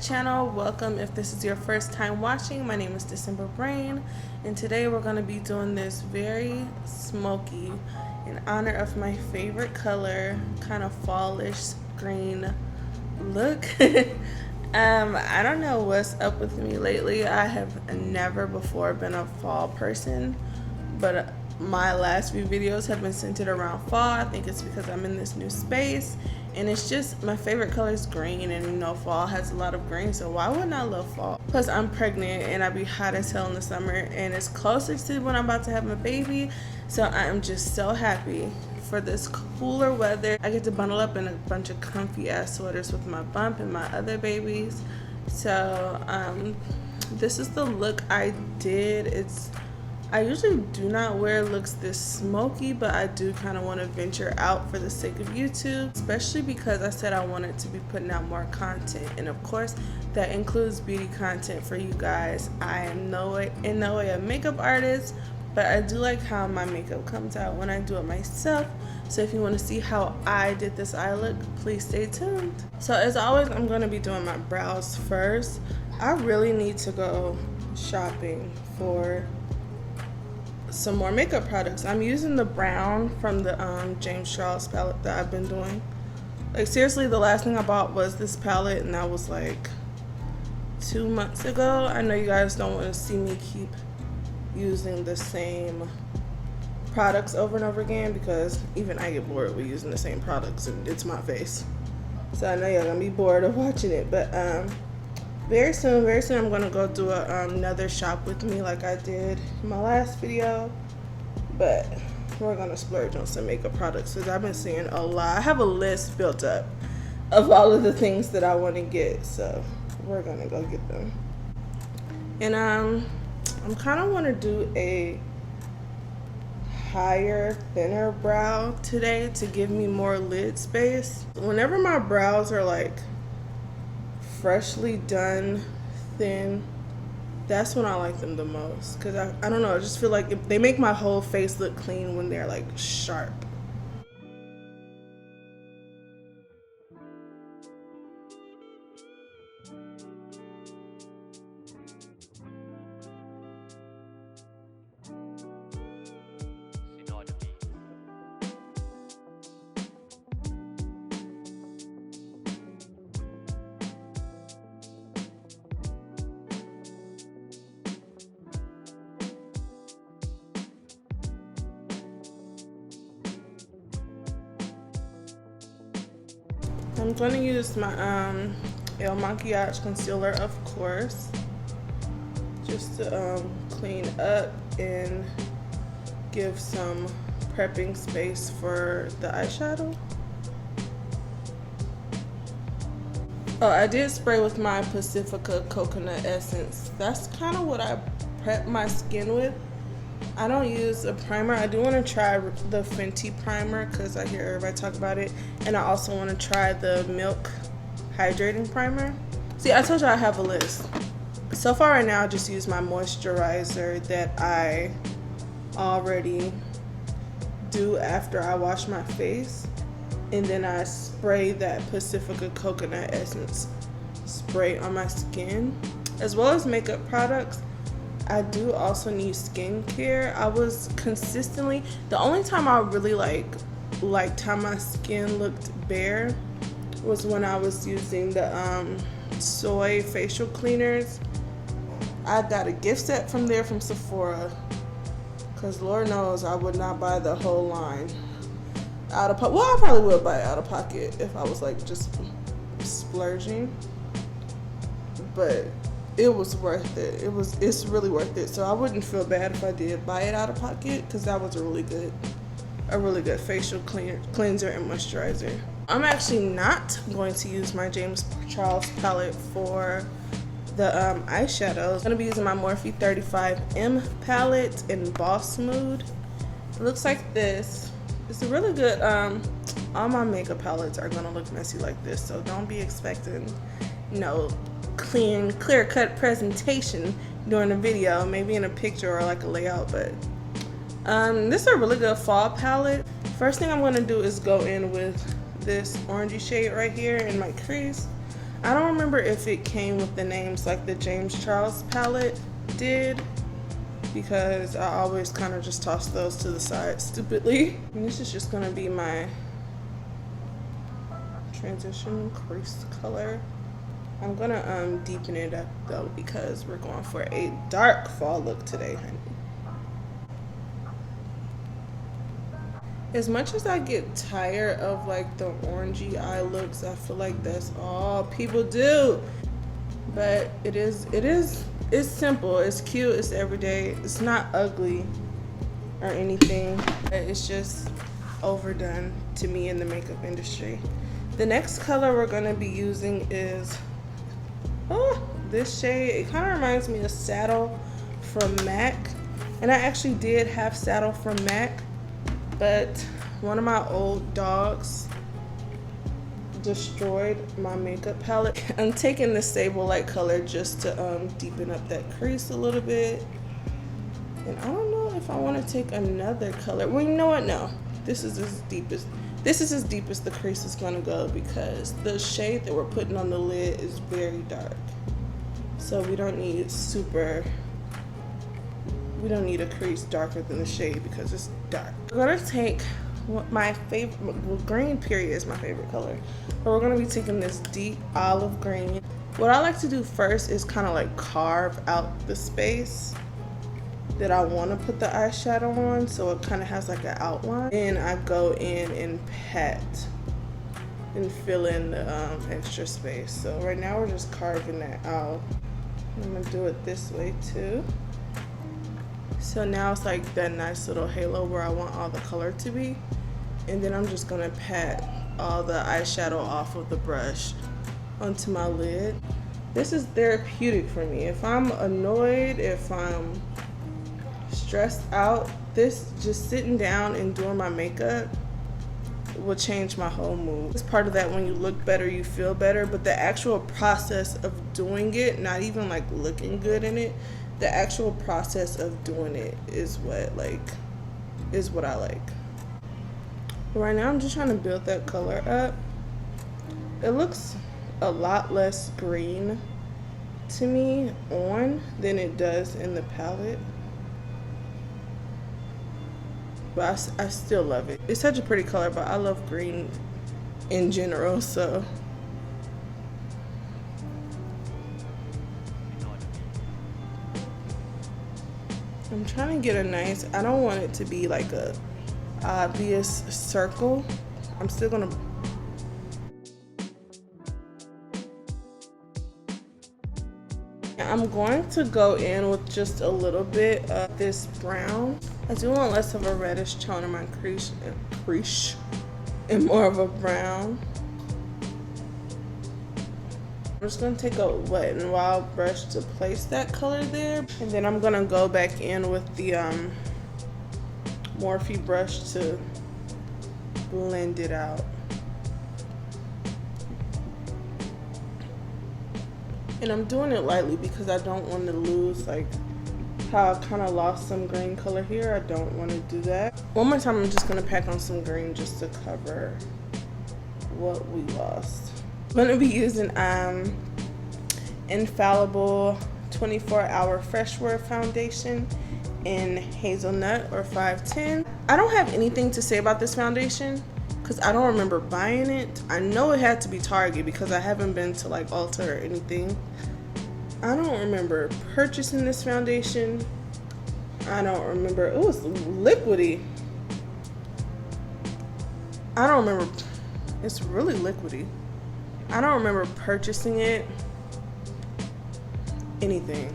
channel. Welcome if this is your first time watching. My name is Raiyn, and today we're going to be doing this very smoky in honor of my favorite color, kind of fallish green look. I don't know what's up with me lately. I have never before been a fall person, but my last few videos have been centered around fall. I think it's because I'm in this new space, and it's just my favorite color is green, and you know fall has a lot of green, so why wouldn't I love fall? Plus I'm pregnant and I be hot as hell in the summer, and it's closer to when I'm about to have my baby, so I'm just so happy for this cooler weather. I get to bundle up in a bunch of comfy ass sweaters with my bump and my other babies. So this is the look I did. I usually do not wear looks this smoky, but I do kind of want to venture out for the sake of YouTube, especially because I said I wanted to be putting out more content, and of course that includes beauty content for you guys. I am in no way a makeup artist, but I do like how my makeup comes out when I do it myself. So if you want to see how I did this eye look, please stay tuned. So as always, I'm going to be doing my brows first. I really need to go shopping for some more makeup products. I'm using the brown from the James Charles palette that I've been doing. Like seriously, the last thing I bought was this palette, and that was like 2 months ago. I know you guys don't want to see me keep using the same products over and over again, because even I get bored with using the same products, and it's my face. So I know y'all gonna be bored of watching it, but very soon I'm gonna go do another shop with me like I did in my last video, but we're gonna splurge on some makeup products because I've been seeing a lot. I have a list built up of all of the things that I want to get, so we're gonna go get them. And I'm kind of want to do a higher, thinner brow today to give me more lid space. Whenever my brows are like freshly done thin, that's when I like them the most, because I don't know, I just feel like they make my whole face look clean when they're like sharp. I'm going to use my Makiage concealer, of course, just to clean up and give some prepping space for the eyeshadow. Oh, I did spray with my Pacifica coconut essence. That's kind of what I prep my skin with. I don't use a primer. I do want to try the Fenty primer because I hear everybody talk about it, and I also want to try the Milk hydrating primer. See, I told you I have a list. So far right now I just use my moisturizer that I already do after I wash my face, and then I spray that Pacifica coconut essence spray on my skin, as well as makeup products. I do also need skincare. I was consistently, the only time I really liked how my skin looked bare was when I was using the soy facial cleaners. I got a gift set from there from Sephora, because Lord knows I would not buy the whole line out of pocket. Well, I probably would buy it out of pocket if I was like just splurging, but it was worth it. It's really worth it. So I wouldn't feel bad if I did buy it out of pocket, because that was a really good facial cleanser and moisturizer. I'm actually not going to use my James Charles palette for the eyeshadow. I'm going to be using my Morphe 35M palette in Boss Mood. It looks like this. It's a really good, all my makeup palettes are going to look messy like this, so don't be expecting, you know, clear-cut presentation during a video, maybe in a picture or like a layout. But this is a really good fall palette. First thing I'm going to do is go in with this orangey shade right here in my crease. I don't remember if it came with the names like the James Charles palette did, because I always kind of just toss those to the side stupidly. And this is just gonna be my transition crease color. I'm gonna deepen it up though, because we're going for a dark fall look today, honey. As much as I get tired of like the orangey eye looks, I feel like that's all people do. But it's simple, it's cute, it's everyday, it's not ugly or anything. It's just overdone to me in the makeup industry. The next color we're gonna be using is this shade. It kind of reminds me of Saddle from MAC. And I actually did have Saddle from MAC, but one of my old dogs destroyed my makeup palette. I'm taking the Sable Light color just to deepen up that crease a little bit. And I don't know if I want to take another color. Well, you know what? No. This is as deep as the crease is gonna go, because the shade that we're putting on the lid is very dark. So we don't need a crease darker than the shade because it's dark. We're gonna take my favorite, well, green period is my favorite color, but we're gonna be taking this deep olive green. What I like to do first is kind of like carve out the space that I want to put the eyeshadow on, so it kind of has like an outline. And I go in and pat and fill in the extra space. So right now we're just carving that out. I'm gonna do it this way too. So now it's like that nice little halo where I want all the color to be. And then I'm just gonna pat all the eyeshadow off of the brush onto my lid. This is therapeutic for me. If I'm annoyed, if I'm stressed out, this just sitting down and doing my makeup will change my whole mood. It's part of that, when you look better, you feel better, but the actual process of doing it, not even like looking good in it, the actual process of doing it is what I like. Right now I'm just trying to build that color up. It looks a lot less green to me on than it does in the palette, but I still love it. It's such a pretty color, but I love green in general, so. I'm trying to get a nice, I don't want it to be like a obvious circle. I'm still gonna, I'm going to go in with just a little bit of this brown. I do want less of a reddish tone in my crease and more of a brown. I'm just gonna take a Wet n Wild brush to place that color there, and then I'm gonna go back in with the Morphe brush to blend it out. And I'm doing it lightly because I don't want to lose, like how I kind of lost some green color here. I don't want to do that. One more time, I'm just gonna pack on some green just to cover what we lost. I'm gonna be using Infallible 24-hour fresh wear foundation in Hazelnut or 510. I don't have anything to say about this foundation because I don't remember buying it. I know it had to be Target because I haven't been to like Ulta or anything. I don't remember purchasing this foundation. I don't remember. Oh, it's liquidy. I don't remember. It's really liquidy. I don't remember purchasing it. Anything.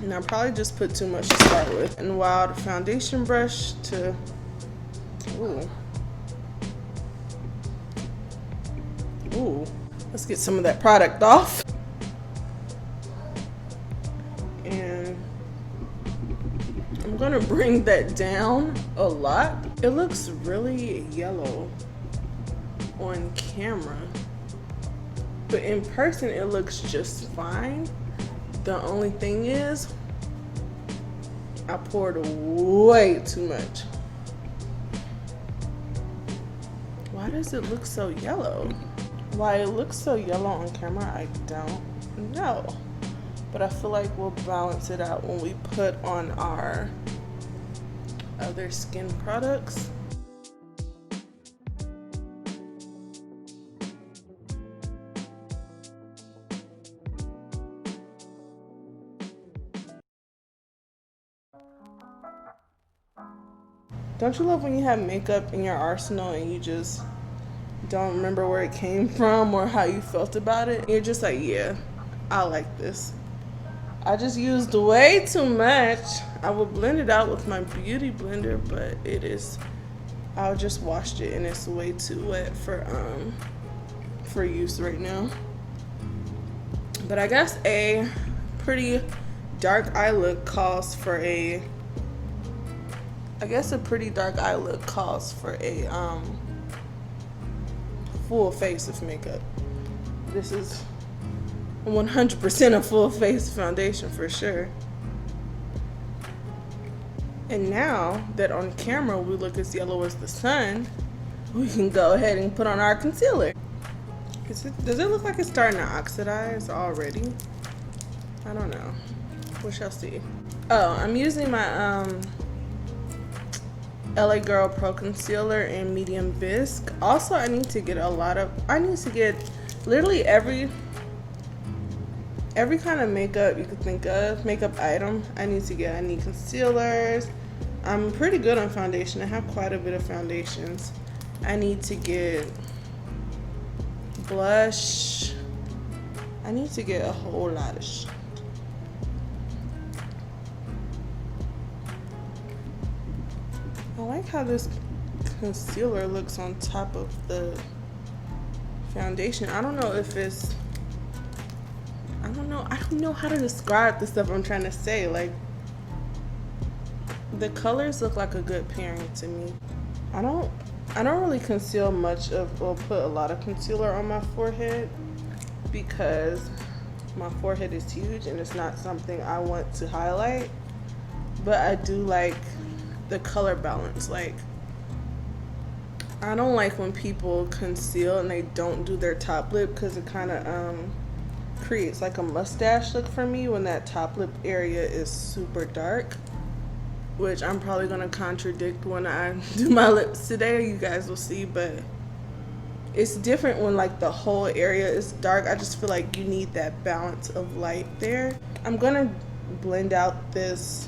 And I probably just put too much to start with. And Wild foundation brush to, ooh, let's get some of that product off. And I'm gonna bring that down a lot. It looks really yellow on camera, but in person it looks just fine. The only thing is, I poured way too much. Why does it look so yellow? Why it looks so yellow on camera, I don't know. But I feel like we'll balance it out when we put on our other skin products. Don't you love when you have makeup in your arsenal and you just don't remember where it came from or how you felt about it? You're just like, yeah, I like this. I just used way too much. I will blend it out with my beauty blender, but I just washed it and it's way too wet for use right now. But I guess a pretty dark eye look calls for a full face of makeup. This is 100% a full face foundation for sure. And now that on camera we look as yellow as the sun, we can go ahead and put on our concealer. Does it look like it's starting to oxidize already? I don't know. We shall see. Oh, I'm using my LA Girl Pro Concealer in medium bisque. Also, I need to get literally every kind of makeup you could think of, makeup item I need concealers. I'm pretty good on foundation. I have quite a bit of foundations. I need to get blush. I need to get a whole lot of shit. I like how this concealer looks on top of the foundation. I don't know how to describe the stuff I'm trying to say. Like, the colors look like a good pairing to me. I don't really conceal much or put a lot of concealer on my forehead because my forehead is huge and it's not something I want to highlight. But I do like the color balance. Like, I don't like when people conceal and they don't do their top lip because it kind of creates like a mustache look for me when that top lip area is super dark, which I'm probably gonna contradict when I do my lips today. You guys will see, but it's different when like the whole area is dark. I just feel like you need that balance of light there. I'm gonna blend out this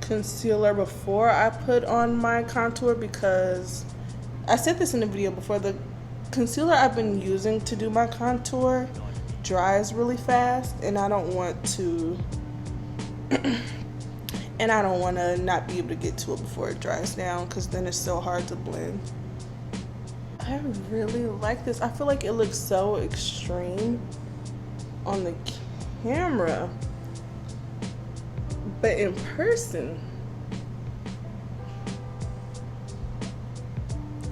concealer before I put on my contour because I said this in the video before, the concealer I've been using to do my contour dries really fast and I don't want to not be able to get to it before it dries down because then it's so hard to blend. I really like this. I feel like it looks so extreme on the camera, but in person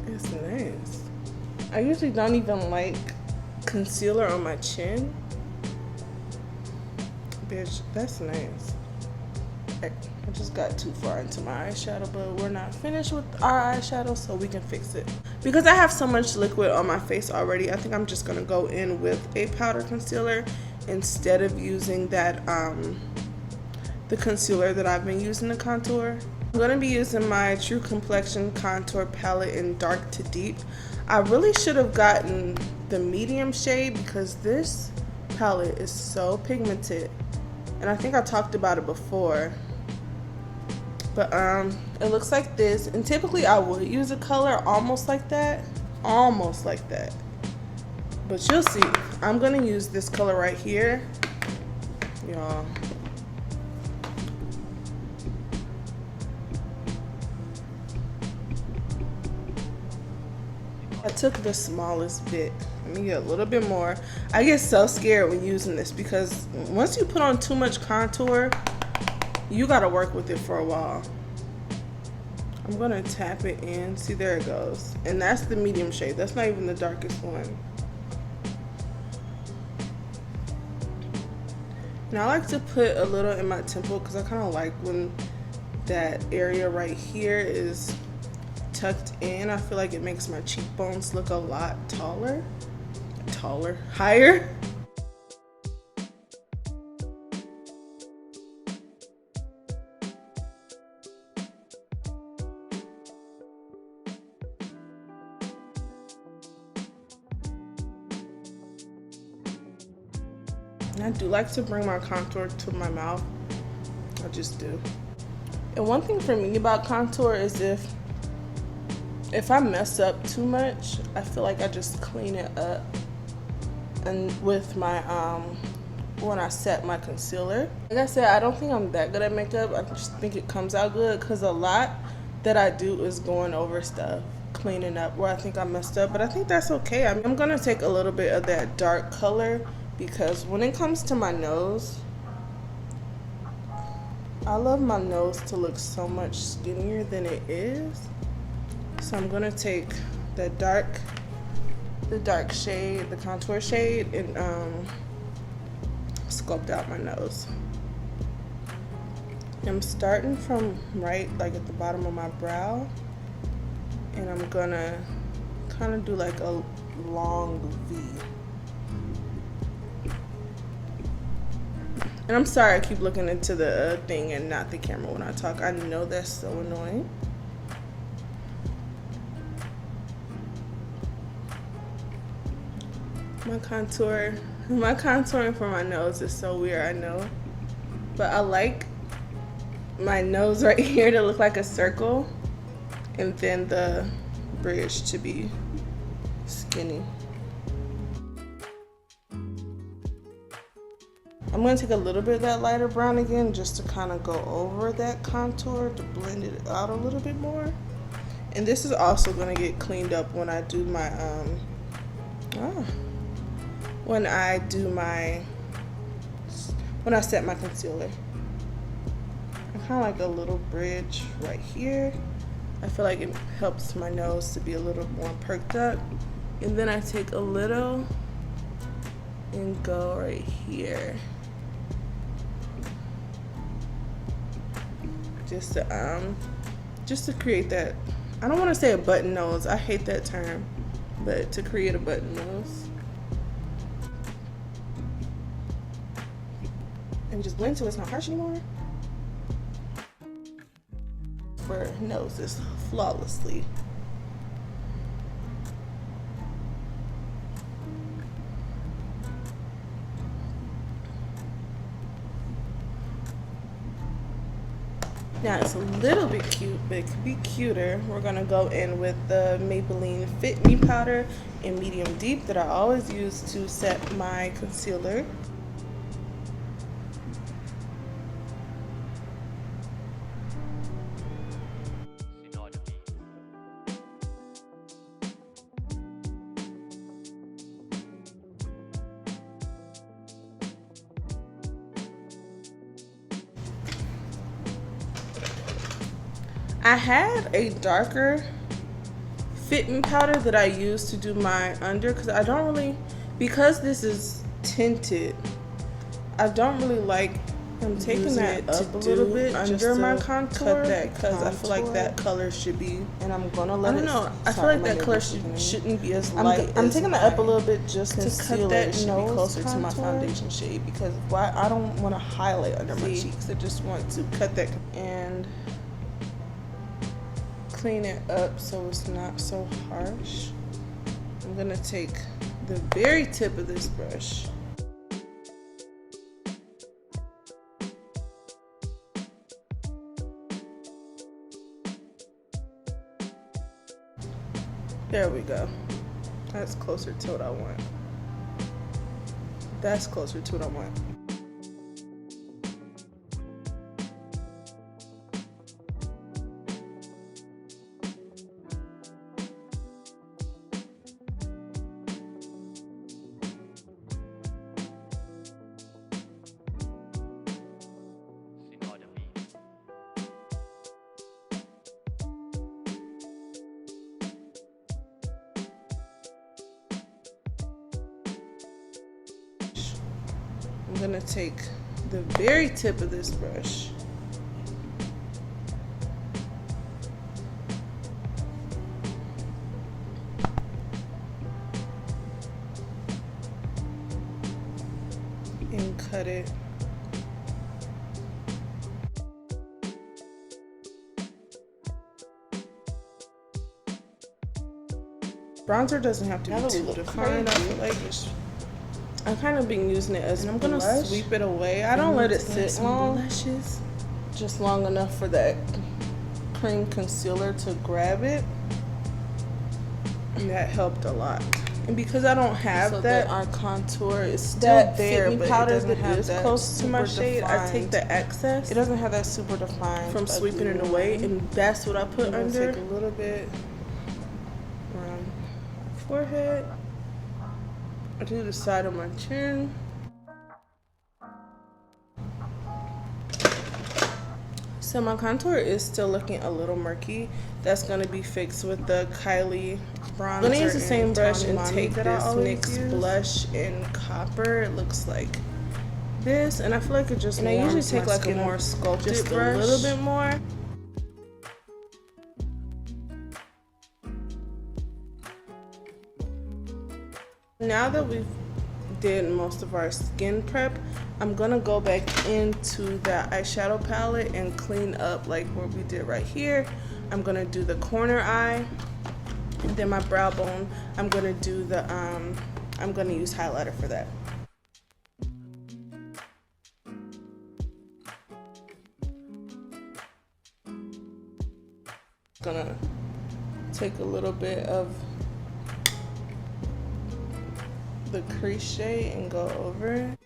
it's nice. I usually don't even like concealer on my chin. Bitch, that's nice. I just got too far into my eyeshadow, but we're not finished with our eyeshadow, so we can fix it. Because I have so much liquid on my face already, I think I'm just gonna go in with a powder concealer instead of using that the concealer that I've been using to contour. I'm gonna be using my True Complexion contour palette in dark to deep. I really should have gotten the medium shade because this palette is so pigmented, and I think I talked about it before. But it looks like this, and typically I would use a color almost like that, but you'll see. I'm gonna use this color right here, y'all. I took the smallest bit. Let me get a little bit more. I get so scared when using this because once you put on too much contour, you gotta work with it for a while. I'm gonna tap it in. See, there it goes. And that's the medium shade. That's not even the darkest one. Now I like to put a little in my temple because I kind of like when that area right here is tucked in. I feel like it makes my cheekbones look a lot taller. taller, higher. And I do like to bring my contour to my mouth. I just do. And one thing for me about contour is if I mess up too much, I feel like I just clean it up. And with my when I set my concealer, like I said, I don't think I'm that good at makeup. I just think it comes out good because a lot that I do is going over stuff, cleaning up where I think I messed up. But I think that's okay. I'm gonna take a little bit of that dark color because when it comes to my nose, I love my nose to look so much skinnier than it is. So I'm gonna take the dark shade, the contour shade, and sculpt out my nose. I'm starting from right, like at the bottom of my brow, and I'm gonna kind of do like a long V. And I'm sorry I keep looking into the thing and not the camera when I talk. I know that's so annoying. My contouring for my nose is so weird, I know. But I like my nose right here to look like a circle, and then the bridge to be skinny. I'm going to take a little bit of that lighter brown again just to kind of go over that contour to blend it out a little bit more. And this is also going to get cleaned up when I do my when I set my concealer. I kind of like a little bridge right here. I feel like it helps my nose to be a little more perked up. And then I take a little and go right here. Just to create that, I don't want to say a button nose, I hate that term, but to create a button nose. And just blend so it's not harsh anymore. For noses flawlessly. Now it's a little bit cute, but it could be cuter. We're gonna go in with the Maybelline Fit Me powder in medium deep that I always use to set my concealer. I had a darker Fit Me powder that I use to do my under because I don't really, because this is tinted, I don't really like taking that up a little bit under my contour because I feel like that color should be, and I'm gonna let it, I don't know, I feel like that color shouldn't be as light. I'm taking that up a little bit just to cut that nose closer to my foundation shade because I don't want to highlight under my cheeks. I just want to cut that and clean it up so it's not so harsh. I'm gonna take the very tip of this brush there we go. That's closer to what I want. That's closer to what I want. I'm gonna take the very tip of this brush cut it. Bronzer doesn't have to be too defined. I feel like I've kind of been using it as, and I'm gonna sweep it away. I don't let it sit long, just long enough for that cream concealer to grab it, and that helped a lot. And because I don't have that, our contour is still there, but powder it doesn't have that close to my shade. I take the excess. It doesn't have that super defined from sweeping it away, and that's what I put under. Take a little bit around my forehead. I do the side of my chin. So my contour is still looking a little murky. That's gonna be fixed with the Kylie bronzer. I'm gonna use the same brush and take this NYX blush in copper. It looks like this, and I feel like it just. And I usually take like a more sculpted just brush, a little bit more. Now that we've did most of our skin prep, I'm gonna go back into the eyeshadow palette and clean up like what we did right here. I'm gonna do the corner eye, and then my brow bone. I'm gonna do the I'm gonna use highlighter for that. Gonna take a little bit of the crease shade and go over it.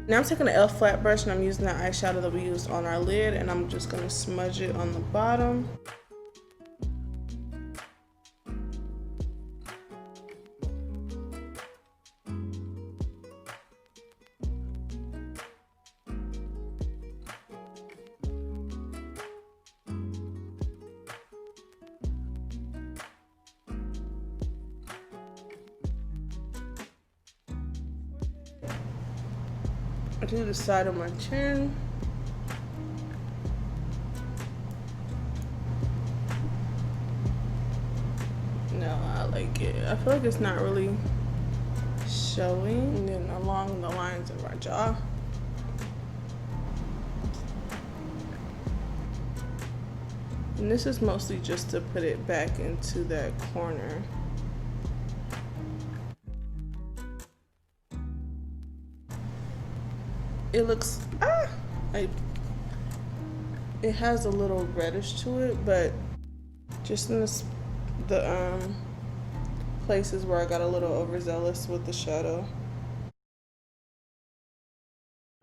Now I'm taking the L flat brush and I'm using the eyeshadow that we used on our lid, and I'm just gonna smudge it on the bottom. I do the side of my chin. No, I like it. I feel like it's not really showing. And then along the lines of our jaw. And this is mostly just to put it back into that corner. It looks, it has a little reddish to it, but just in the places where I got a little overzealous with the shadow.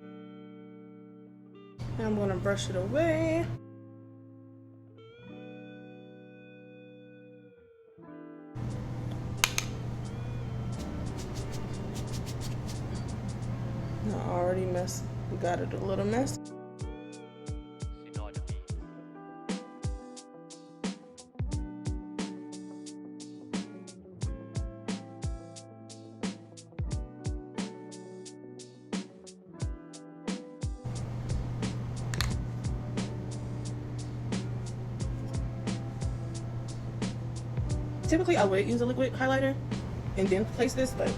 And I'm gonna brush it away. I already got it a little messy. Typically I would use a liquid highlighter and then place this, but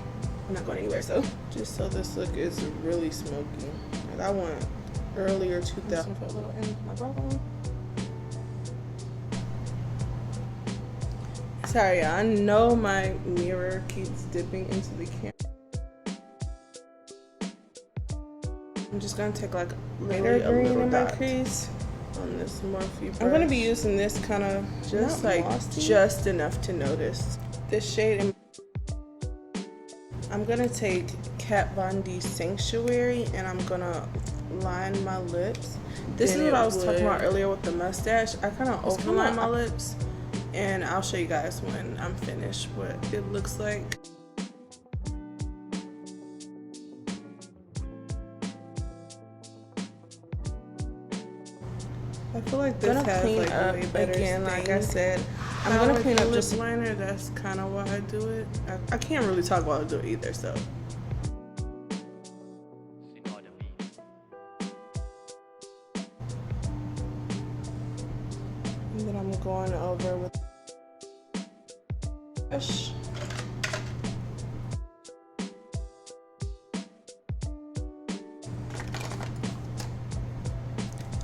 I'm not going anywhere, so just so this look is really smoky. Like I want earlier 2000. Put a little in my brow bone. Sorry, I know my mirror keeps dipping into the camera. I'm just gonna take like lighter green in my crease on this Morphe brush. I'm gonna be using this kind of just like just enough to notice. This shade in I'm gonna take Kat Von D Sanctuary and I'm gonna line my lips. This is what I was talking about earlier with the mustache. I kind of overline my lips, and I'll show you guys when I'm finished what it looks like. I feel like this has like way better again, like I said. I'm gonna clean up just liner. That's kind of why I do it. I can't really talk while I do it either, so. And then I'm going over with brush.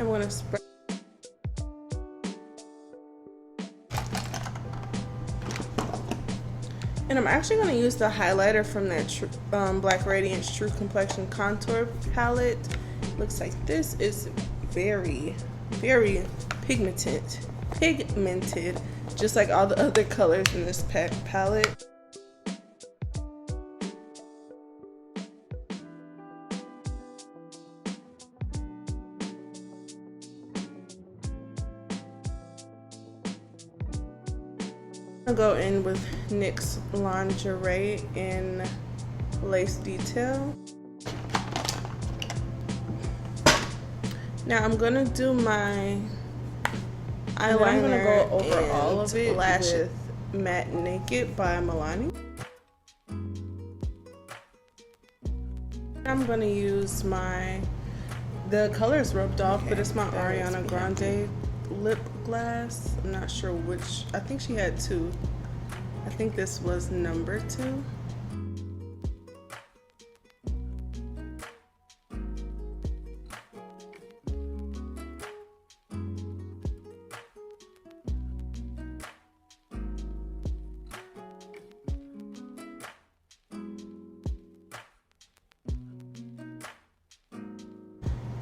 I'm going to spread. And I'm actually going to use the highlighter from that Black Radiance True Complexion Contour palette. Looks like this is very, very pigmented, just like all the other colors in this palette. I'll go in with NYX Lingerie in Lace Detail. Now I'm gonna do my eyeliner. I'm gonna go over all of it with Matte Naked by Milani. I'm gonna use the color's rubbed off, but it's my Ariana Grande lip glass. I'm not sure which. I think she had two. I think this was number 2.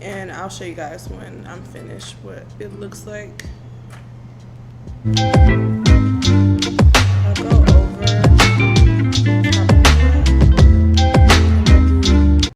And I'll show you guys when I'm finished what it looks like.